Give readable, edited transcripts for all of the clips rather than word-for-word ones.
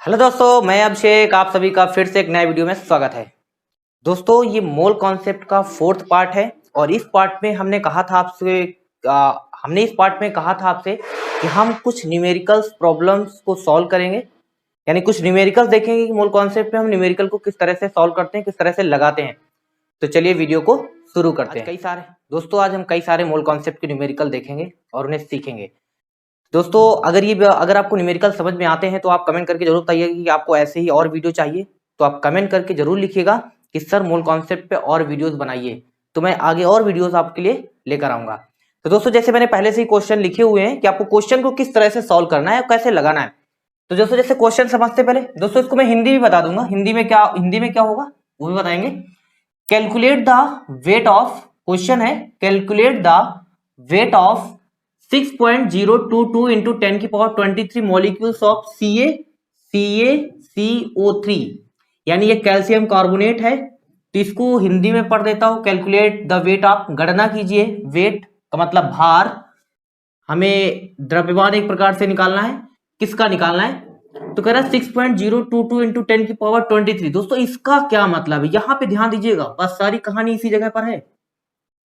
Hello दोस्तों, मैं अभिषेक, आप सभी का फिर से एक नए वीडियो में स्वागत है। दोस्तों, ये मोल कॉन्सेप्ट का फोर्थ पार्ट है और इस पार्ट में हमने इस पार्ट में कहा था आपसे कि हम कुछ न्यूमेरिकल्स प्रॉब्लम्स को सॉल्व करेंगे, यानी कुछ न्यूमेरिकल्स देखेंगे कि मोल कॉन्सेप्ट में हम न्यूमेरिकल को किस तरह से सॉल्व करते हैं, किस तरह से लगाते हैं। तो चलिए वीडियो को शुरू करते हैं। आज हम कई सारे मोल कॉन्सेप्ट के न्यूमेरिकल देखेंगे और उन्हें सीखेंगे। दोस्तों, अगर आपको न्यूमेरिकल समझ में आते हैं तो आप कमेंट करके जरूर बताइएगा कि आपको ऐसे ही और वीडियो चाहिए। तो आप कमेंट करके जरूर लिखिएगा कि सर मोल कॉन्सेप्ट पे और वीडियोस बनाइए, तो मैं आगे और वीडियोस आपके लिए लेकर आऊंगा। तो दोस्तों, जैसे मैंने पहले से ही क्वेश्चन लिखे हुए हैं कि आपको क्वेश्चन को किस तरह से सॉल्व करना है और कैसे लगाना है। तो दोस्तों, जैसे क्वेश्चन समझते पहले दोस्तों, इसको मैं हिंदी भी बता दूंगा। हिंदी में क्या होगा वो भी बताएंगे। Calculate the weight of, question है calculate the weight of 6.022 into 10 की पावर 23 मॉलिक्यूल्स ऑफ CaCO3, यानी ये कैल्शियम कार्बोनेट है। तो इसको हिंदी में पढ़ देता हूं, कैलकुलेट द वेट ऑफ, गणना कीजिए। वेट का मतलब भार, हमें द्रव्यमान एक प्रकार से निकालना है। किसका निकालना है? तो कह रहा है 6.022 into 10 की पावर 23। दोस्तों, इसका क्या मतलब है, यहां पे ध्यान दीजिएगा, बस सारी कहानी इसी जगह पर है।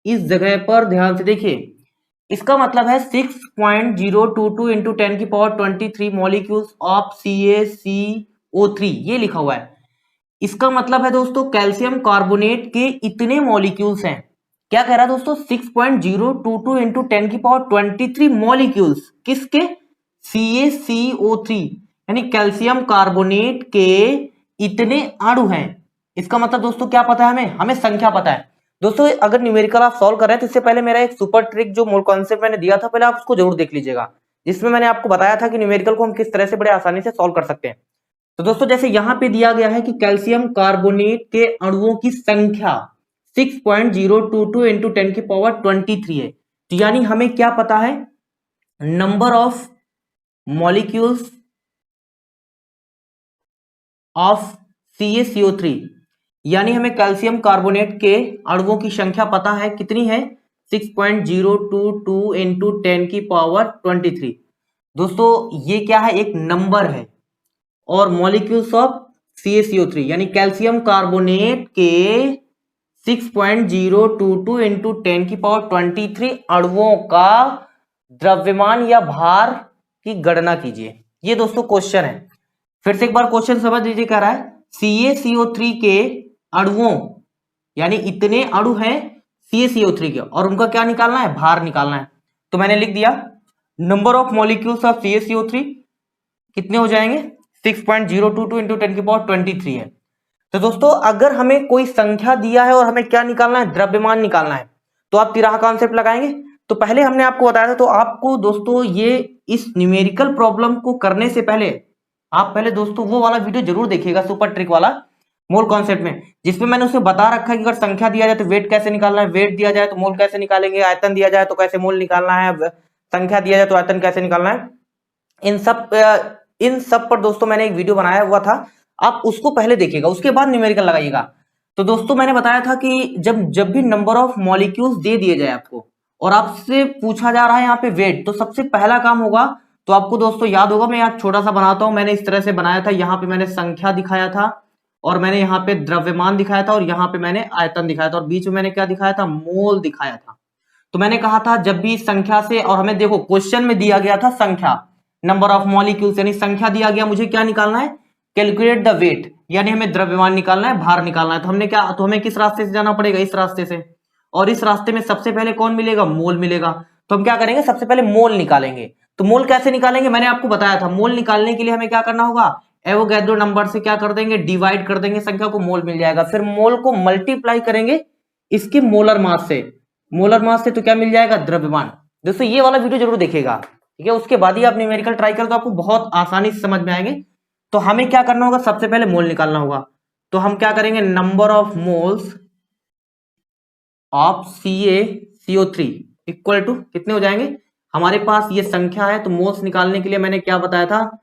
इस जगह पर ध्यान से देखिए, इसका मतलब है 6.022 into 10 की पावर 23 मॉलिक्यूल्स ऑफ CaCO3, ये लिखा हुआ है। इसका मतलब है दोस्तों, कैल्शियम कार्बोनेट के इतने मॉलिक्यूल्स हैं। क्या कह रहा है दोस्तों? 6.022 into 10 की पावर 23 मॉलिक्यूल्स, किसके? CaCO3, यानी कैल्शियम कार्बोनेट के इतने अणु हैं। इसका मतलब दोस्तों क्या पता है हमें संख्या पता है। दोस्तों, अगर न्यूमेरिकल आप सॉल्व कर रहे हैं तो इससे पहले मेरा एक सुपर ट्रिक जो मोल कॉन्सेप्ट मैंने दिया था, पहले आप उसको जरूर देख लीजिएगा, जिसमें मैंने आपको बताया था कि न्यूमेरिकल को हम किस तरह से बड़े आसानी से सॉल्व कर सकते हैं। तो दोस्तों, जैसे यहां पे दिया गया है कि कैल्शियम कार्बोनेट के अणुओं की संख्या 6.022 into 10 की पावर 23 है। तो यानी हमें क्या पता है? Number of molecules of CaCO3, यानी हमें कैल्शियम कार्बोनेट के अणुओं की संख्या पता है। कितनी है? 6.022 into 10 की पावर 23। दोस्तों, ये क्या है? एक नंबर है। और मॉलिक्यूल्स ऑफ CaCO3 यानी कैल्शियम कार्बोनेट के 6.022 into 10 की पावर 23 अणुओं का द्रव्यमान या भार की गणना कीजिए। ये दोस्तों क्वेश्चन है। फिर से एक बार क्वेश्चन समझ लीजिए। कह रहा है CaCO3 के अणुओं, यानी इतने अणु हैं CaCO3 के, और उनका क्या निकालना है? भार निकालना है। तो मैंने लिख दिया number of molecules of CaCO3 कितने हो जाएंगे? 6.022 into 10 की पावर 23 है। तो दोस्तों, अगर हमें कोई संख्या दिया है और हमें क्या निकालना है? द्रव्यमान निकालना है, तो आप तिराहा कॉन्सेप्ट लगाएंगे। तो पहले हमने आपको बताया था, तो आपको दोस्तों ये इस न्यूमेरिकल प्रॉब्लम को करने से पहले आप पहले दोस्तों वो वाला वीडियो जरूर देखिएगा, सुपर ट्रिक वाला मोल कॉन्सेप्ट में, जिसमें मैंने उसे बता रखा है कि अगर संख्या दिया जाए तो वेट कैसे निकालना है, वेट दिया जाए तो मोल कैसे निकालेंगे, आयतन दिया जाए तो कैसे मोल निकालना है, संख्या दिया जाए तो आयतन कैसे निकालना है। इन सब पर दोस्तों मैंने एक वीडियो बनाया हुआ था, आप उसको पहले देखिएगा, उसके बाद न्यूमेरिकल लगाइएगा। तो दोस्तों, मैंने बताया था कि जब भी नंबर ऑफ मॉलिक्यूल्स दे दिए जाए आपको और आपसे पूछा जा रहा है यहाँ पे वेट, तो सबसे पहला काम होगा, तो आपको दोस्तों याद होगा, मैं यहाँ छोटा सा बनाता हूं। मैंने इस तरह से बनाया था, यहाँ पे मैंने संख्या दिखाया था और मैंने यहाँ पे द्रव्यमान दिखाया था और यहाँ पे मैंने आयतन दिखाया था और बीच में मैंने क्या दिखाया था? मोल दिखाया था। तो मैंने कहा था जब भी संख्या से, और हमें देखो क्वेश्चन में दिया गया था संख्या, नंबर ऑफ मॉलिक्यूल्स यानी संख्या दिया गया, मुझे क्या निकालना है? कैलकुलेट द वेट, यानी हमें द्रव्यमान निकालना है, भार निकालना है। तो हमें किस रास्ते से जाना पड़ेगा? इस रास्ते से। और इस रास्ते में सबसे पहले कौन मिलेगा? मोल मिलेगा। तो हम क्या करेंगे? सबसे पहले मोल निकालेंगे। तो मोल कैसे निकालेंगे? मैंने आपको बताया था, मोल निकालने के लिए हमें क्या करना होगा? एवोगैड्रो नंबर से क्या कर देंगे? डिवाइड कर देंगे संख्या को, मोल मिल जाएगा। फिर मोल को मल्टीप्लाई करेंगे इसके मोलर मास से, तो क्या मिल जाएगा? द्रव्यमान। दोस्तों, ये वाला वीडियो जरूर देखिएगा, ठीक है? उसके बाद ही आप न्यूमेरिकल ट्राई करें तो आपको बहुत आसानी से समझ में आएंगे। तो हमें क्या करना होगा? सबसे पहले मोल निकालना होगा। तो हम क्या करेंगे? Number of moles of CaCO3 equal to कितने हो जाएंगे? हमारे पास ये संख्या है, तो मोल्स निकालने के लिए मैंने क्या बताया था?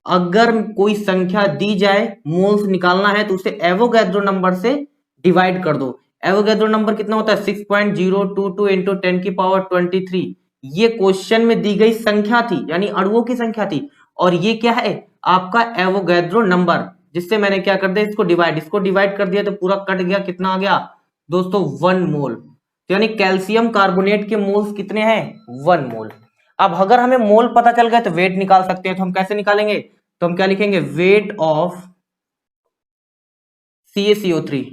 अगर कोई संख्या दी जाए, मोल्स निकालना है, तो उसे एवोगैड्रो नंबर से डिवाइड कर दो। एवोगैड्रो नंबर कितना होता है? 6.022 into 10 की पावर 23। ये क्वेश्चन में दी गई संख्या थी, यानी अणुओं की संख्या थी। और ये क्या है आपका एवोगैड्रो नंबर, जिससे मैंने क्या कर दिया इसको डिवाइड कर दिया तो पूरा कट गया, कितना आ गया दोस्तों 1 मोल। तो यानी कैल्शियम कार्बोनेट के मोल्स कितने हैं 1 मोल। अब अगर हमें मोल पता चल गया तो वेट निकाल सकते हैं, तो हम कैसे निकालेंगे, तो हम क्या लिखेंगे वेट ऑफ CaCO3।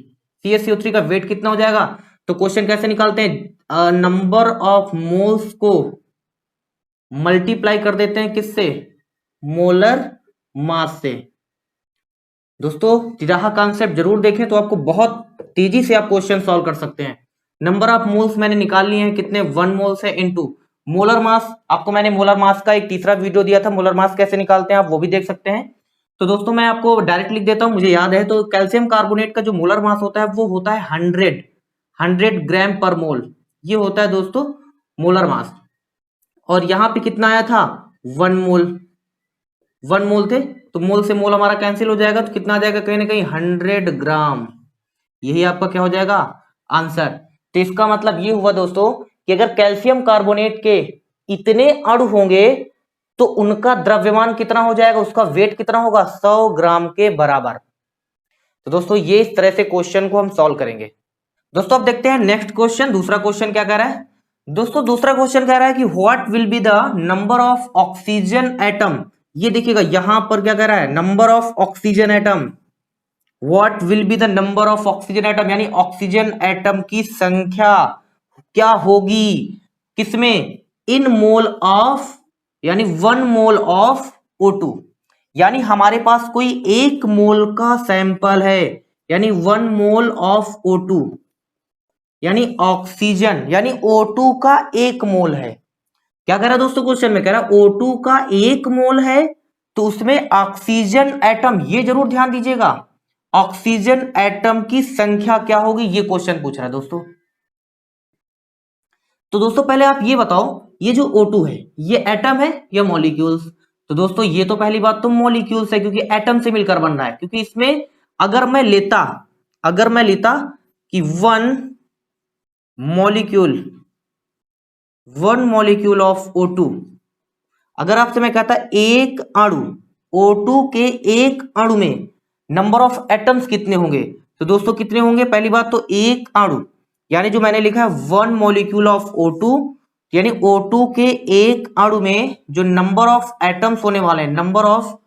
CaCO3 का वेट कितना हो जाएगा, तो क्वेश्चन कैसे निकालते हैं, नंबर ऑफ मोल्स को मल्टीप्लाई कर देते हैं किससे, मोलर मास से। दोस्तों यह कॉन्सेप्ट जरूर देखें तो आपको बहुत तेजी से आप क्वेश्चन सॉल्व कर सकते हैं। नंबर ऑफ मोल्स मैंने निकाल लिए हैं कितने 1 मोल्स है इनटू मोलर मास। आपको मैंने मोलर मास का एक तीसरा वीडियो दिया था, मोलर मास कैसे निकालते हैं आप वो भी देख सकते हैं। तो दोस्तों मैं आपको डायरेक्ट लिख देता हूं, मुझे याद है। तो कैल्शियम कार्बोनेट का जो मोलर मास होता है वो होता है 100 ग्राम पर मोल, ये होता है दोस्तों मोलर मास। और यहां पे कितना आया था 1 मोल, 1 मोल थे तो मोल से मोल हमारा कैंसिल हो जाएगा, तो कितना आ जाएगा कहीं ना कहीं 100 ग्राम। यही आपका क्या हो जाएगा आंसर। तो इसका मतलब ये हुआ दोस्तों कि अगर कैल्शियम कार्बोनेट के इतने अणु होंगे तो उनका द्रव्यमान कितना हो जाएगा, उसका वेट कितना होगा 100 ग्राम के बराबर। तो दोस्तों ये इस तरह से क्वेश्चन को हम सॉल्व करेंगे। दोस्तों अब देखते हैं नेक्स्ट क्वेश्चन, दूसरा क्वेश्चन क्या कह रहा है। दोस्तों दूसरा क्वेश्चन कह रहा है कि what will be the number of oxygen atom. ये देखिएगा यहां पर क्या कह रहा है number of oxygen atom, what will be the number of oxygen atom, यानी ऑक्सीजन एटम की संख्या क्या होगी किसमें, इन मोल ऑफ, यानी 1 मोल ऑफ O2। यानी हमारे पास कोई 1 मोल का सैंपल है, यानी 1 मोल ऑफ O2, यानी ऑक्सीजन, यानी O2 का 1 मोल है। क्या कह रहा है दोस्तों क्वेश्चन में, कह रहा है O2 का 1 मोल है तो उसमें ऑक्सीजन एटम, ये जरूर ध्यान दीजिएगा, ऑक्सीजन एटम की संख्या क्या होगी, ये क्वेश्चन पूछ रहा है दोस्तों। तो दोस्तों पहले आप ये बताओ ये जो O2 है ये एटम है या मॉलिक्यूल्स। तो दोस्तों ये तो पहली बात तो मॉलिक्यूल्स है, क्योंकि एटम से मिलकर बन रहा है। क्योंकि इसमें अगर मैं लेता कि 1 मॉलिक्यूल ऑफ O2, अगर आपसे मैं कहता एक अणु O2 के एक अणु में नंबर ऑफ एटम्स कितने होंगे, तो दोस्तों कितने होंगे, पहली बात तो एक अणु, यानी जो मैंने लिखा है 1 मॉलिक्यूल ऑफ O2, यानी O2 के एक अणु में जो नंबर ऑफ एटम्स होने वाले हैं, नंबर ऑफ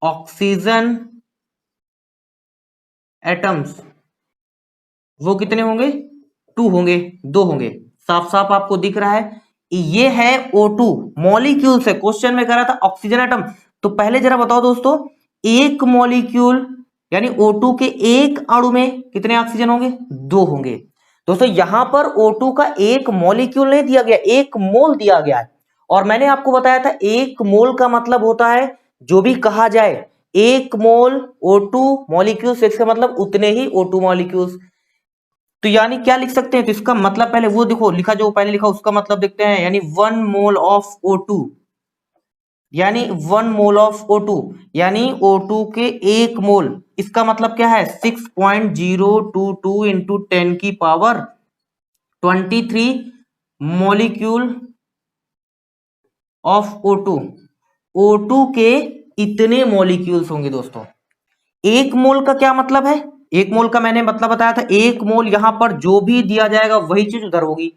ऑक्सीजन एटम्स, वो कितने होंगे 2 होंगे, 2 होंगे। साफ साफ आपको दिख रहा है ये है O2 मॉलिक्यूल से, क्वेश्चन में कह रहा था ऑक्सीजन एटम। तो पहले जरा बताओ दोस्तों एक मॉलिक्यूल यानी O2 के एक अणु में कितने ऑक्सीजन होंगे 2 होंगे। दोस्तों यहां पर O2 का एक मॉलिक्यूल नहीं दिया गया, एक मोल दिया गया है। और मैंने आपको बताया था एक मोल का मतलब होता है जो भी कहा जाए एक मोल O2 मॉलिक्यूल्स, इसका मतलब उतने ही O2 मॉलिक्यूल्स। तो यानी क्या लिख सकते हैं, तो इसका मतलब पहले वो देखो लिखा जो पहले लिखा उसका मतलब देखते हैं, यानी 1 मोल ऑफ O2, यानी 1 मोल ऑफ O2 यानी O2 के एक मोल, इसका मतलब क्या है 6.022 इंटू 10 की power 23 molecule of O2। O2 के इतने मॉलिक्यूल्स होंगे दोस्तों। एक मोल का क्या मतलब है, एक मोल का मैंने मतलब बताया था, एक मोल यहां पर जो भी दिया जाएगा वही चीज उधर होगी।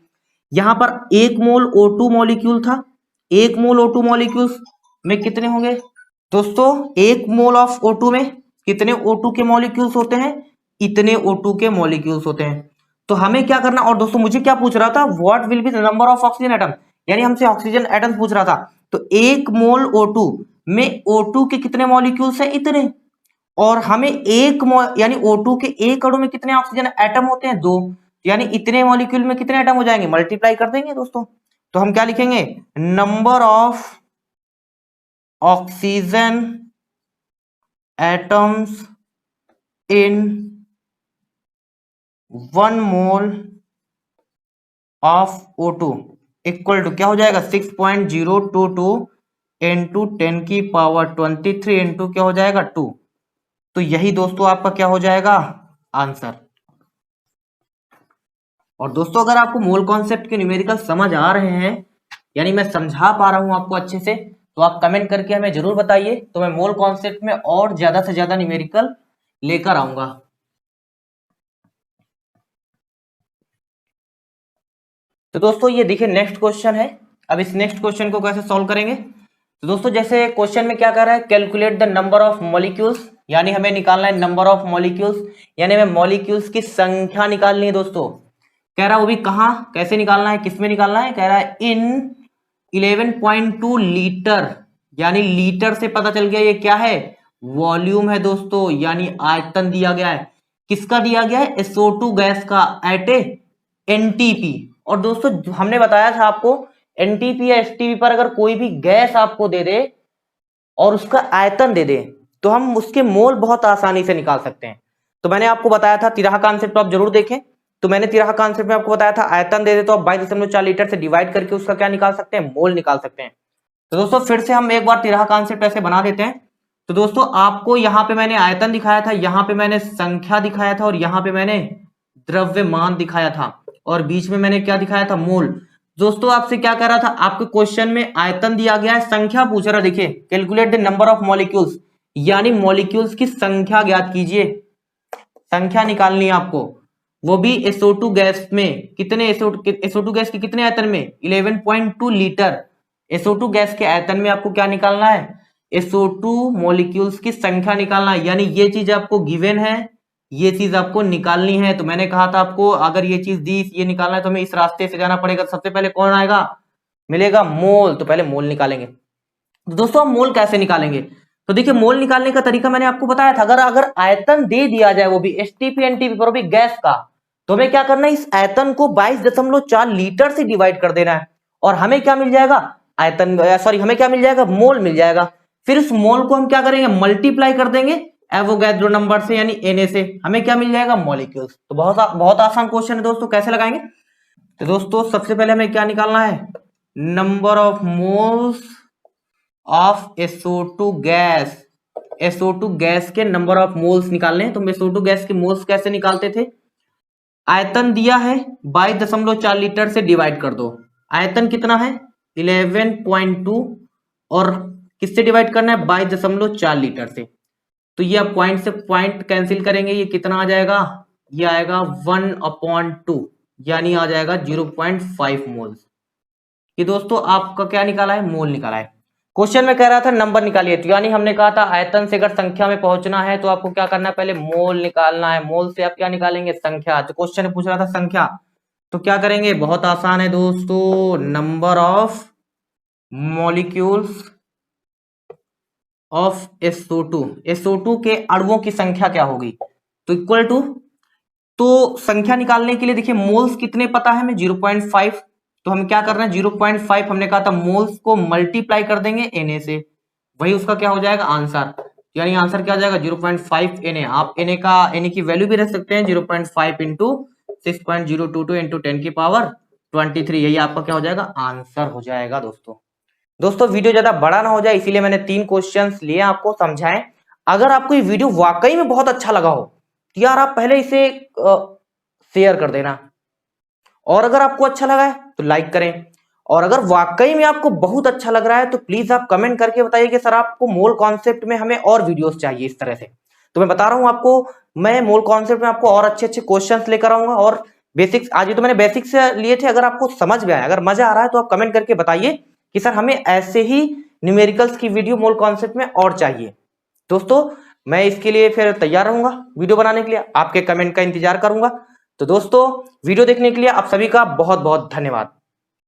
यहां पर एक मोल O2 मॉलिक्यूल था, एक मोल O2 मॉलिक्यूल्स में कितने होंगे दोस्तों, एक मोल ऑफ O2 में कितने O2 के मॉलिक्यूल्स होते हैं, इतने O2 के मॉलिक्यूल्स होते हैं। तो हमें क्या करना, और दोस्तों मुझे क्या पूछ रहा था what will be the number of oxygen atom, यानी हमसे ऑक्सीजन एटम पूछ रहा था। तो एक मोल O2 में O2 के कितने मॉलिक्यूल्स हैं इतने, और हमें एक यानी O2 के एक अणु में कितने ऑक्सीजन एटम होते हैं 2, यानी इतने मॉलिक्यूल में कितने एटम हो जाएंगे, मल्टीप्लाई कर देंगे दोस्तों। तो हम क्या लिखेंगे number of oxygen atoms in 1 mole of O2 equal to क्या हो जाएगा 6.022 इंटू 10 की पावर 23 इंटू क्या हो जाएगा 2। तो यही दोस्तों आपका क्या हो जाएगा आंसर। और दोस्तों अगर आपको मोल कॉन्सेप्ट के न्यूमेरिकल समझ आ रहे हैं, यानी मैं समझा पा रहा हूं आपको अच्छे से, तो आप कमेंट करके हमें जरूर बताइए, तो मैं मोल कॉन्सेप्ट में और ज्यादा से ज्यादा न्यूमेरिकल लेकर आऊंगा। तो दोस्तों ये देखिए नेक्स्ट क्वेश्चन है। अब इस नेक्स्ट क्वेश्चन को कैसे सॉल्व करेंगे, तो दोस्तों जैसे क्वेश्चन में क्या कर रहा है, calculate the number of molecules, यानी हमें निकालना है नंबर ऑफ मॉलिक्यूल्स, यानी हमें मॉलिक्यूल्स की संख्या निकालनी है दोस्तों। कह रहा है वो भी कहाँ, कैसे निकालना है, किसमें निकालना है, कह रहा है इन 11.2 लीटर, यानी लीटर से पता चल गया ये क्या है, वॉल्यूम है दोस्तों, यानी आयतन दिया गया है। किसका दिया गया है, SO2 गैस का एट ए एनटीपी। और दोस्तों हमने बताया था आपको एनटीपी या एसटीपी पर अगर कोई भी गैस आपको दे दे और उसका आयतन दे दे तो हम उसके मोल बहुत आसानी से निकाल सकते हैं। तो मैंने आपको बताया था तिराहा कॉन्सेप्ट, आप जरूर देखें। तो मैंने तिराहा कॉन्सेप्ट में आपको बताया था आयतन दे दे तो आप 22.4 लीटर से डिवाइड करके उसका क्या निकाल सकते हैं, मोल निकाल सकते हैं। तो दोस्तों फिर से हम एक बार तिराहा कॉन्सेप्ट ऐसे बना देते हैं। तो दोस्तों आपको यहाँ पे मैंने आयतन दिखाया था, यहाँ पे मैंने संख्या दिखाया था और यहाँ पे मैंने द्रव्यमान दिखाया था और बीच में मैंने क्या दिखाया था, मोल। दोस्तों आपसे क्या कह रहा था, आपके क्वेश्चन में आयतन दिया गया है, संख्या पूछ रहा, देखिए calculate the number of molecules, यानी मॉलिक्यूल्स की संख्या ज्ञात कीजिए। संख्या निकालनी है आपको, वो भी SO2 गैस में। कितने SO2 गैस के कितने आयतन में, 11.2 लीटर। SO2 गैस के आयतन में आपको क्या निकालना है, SO2 मॉलिक्यूल्स की संख्या निकालना है, यानी ये चीज आपको गिवन है, ये चीज आपको निकालनी है। तो मैंने कहा था आपको अगर ये चीज दी, ये निकालना है तो हमें इस रास्ते से जाना पड़ेगा। तो सबसे पहले कौन आएगा, मिलेगा मोल, तो पहले मोल निकालेंगे। तो दोस्तों हम मोल कैसे निकालेंगे, तो देखिए मोल निकालने का तरीका मैंने आपको बताया था। अगर आयतन दे दिया जाए, वो भी एसटीपी एनटीपी पर, वो भी गैस का, तो हमें क्या करना है, इस आयतन को 22.4 लीटर से डिवाइड कर देना है और हमें क्या मिल जाएगा, आयतन, सॉरी हमें क्या मिल जाएगा, मोल मिल जाएगा। फिर उस मोल को हम क्या करेंगे, मल्टीप्लाई कर देंगे एवोगैड्रो नंबर से, यानी Na से, हमें क्या मिल जाएगा, मॉलिक्यूल्स। तो बहुत आसान क्वेश्चन है दोस्तों, कैसे लगाएंगे। तो दोस्तों सबसे पहले हमें क्या निकालना है, number of moles of SO2 gas. SO2 gas के नंबर ऑफ मोल्स निकालने हैं। तो SO2 गैस के मोल्स कैसे निकालते थे, आयतन दिया है 22.4 लीटर से डिवाइड कर दो। आयतन कितना है 11.2 और किससे डिवाइड करना है, 22.4 लीटर से। तो ये आप पॉइंट से पॉइंट कैंसिल करेंगे, ये कितना आ जाएगा, ये आएगा 1/2, यानी आ जाएगा 0.5 मोल्स। ये दोस्तों आपका क्या निकाला है, मोल निकाला है। क्वेश्चन में कह रहा था नंबर निकालिए, तो यानी हमने कहा था आयतन से अगर संख्या में पहुंचना है तो आपको क्या करना है, पहले मोल निकालना है। मोल से आप क्या निकालेंगे, संख्या। तो क्वेश्चन में पूछ रहा था संख्या, तो क्या करेंगे, बहुत आसान है दोस्तों, number of molecules of SO2, SO2 के अणुओं की संख्या क्या होगी, तो इक्वल टू, तो संख्या निकालने के लिए देखिए मोल्स कितने पता है हमें, 0.5। तो हम क्या कर रहे हैं, 0.5 हमने कहा था, मोल्स को मल्टीप्लाई कर देंगे Na से, वही उसका क्या हो जाएगा, आंसर। यानी आंसर क्या हो जाएगा, 0.5 Na। आप Na की वैल्यू भी रख सकते हैं, 0.5 इंटू 6.022 इंटू 10 की पावर 23, यही आपका क्या हो जाएगा, आंसर हो जाएगा। दोस्तों वीडियो ज्यादा बड़ा ना हो जाए इसीलिए मैंने 3 क्वेश्चंस लिए आपको समझाएं। अगर आपको ये वीडियो वाकई में बहुत अच्छा लगा हो तो यार आप पहले इसे शेयर कर देना, और अगर आपको अच्छा लगा है तो लाइक करें, और अगर वाकई में आपको बहुत अच्छा लग रहा है तो प्लीज आप कमेंट करके बताइए कि सर आपको मोल कॉन्सेप्ट में हमें और वीडियोस चाहिए इस तरह से। तो मैं बता रहा हूं आपको, मैं मोल कॉन्सेप्ट में आपको और अच्छे अच्छे क्वेश्चंस लेकर आऊंगा। और बेसिक्स आज ही तो मैंने बेसिक्स लिए थे, अगर आपको समझ में आया, अगर मजा आ रहा है तो आप कमेंट करके बताइए कि सर हमें ऐसे ही न्यूमेरिकल्स की वीडियो मोल कॉन्सेप्ट में और चाहिए। दोस्तों मैं इसके लिए फिर तैयार रहूंगा, वीडियो बनाने के लिए आपके कमेंट का इंतजार करूंगा। तो दोस्तों वीडियो देखने के लिए आप सभी का बहुत बहुत धन्यवाद।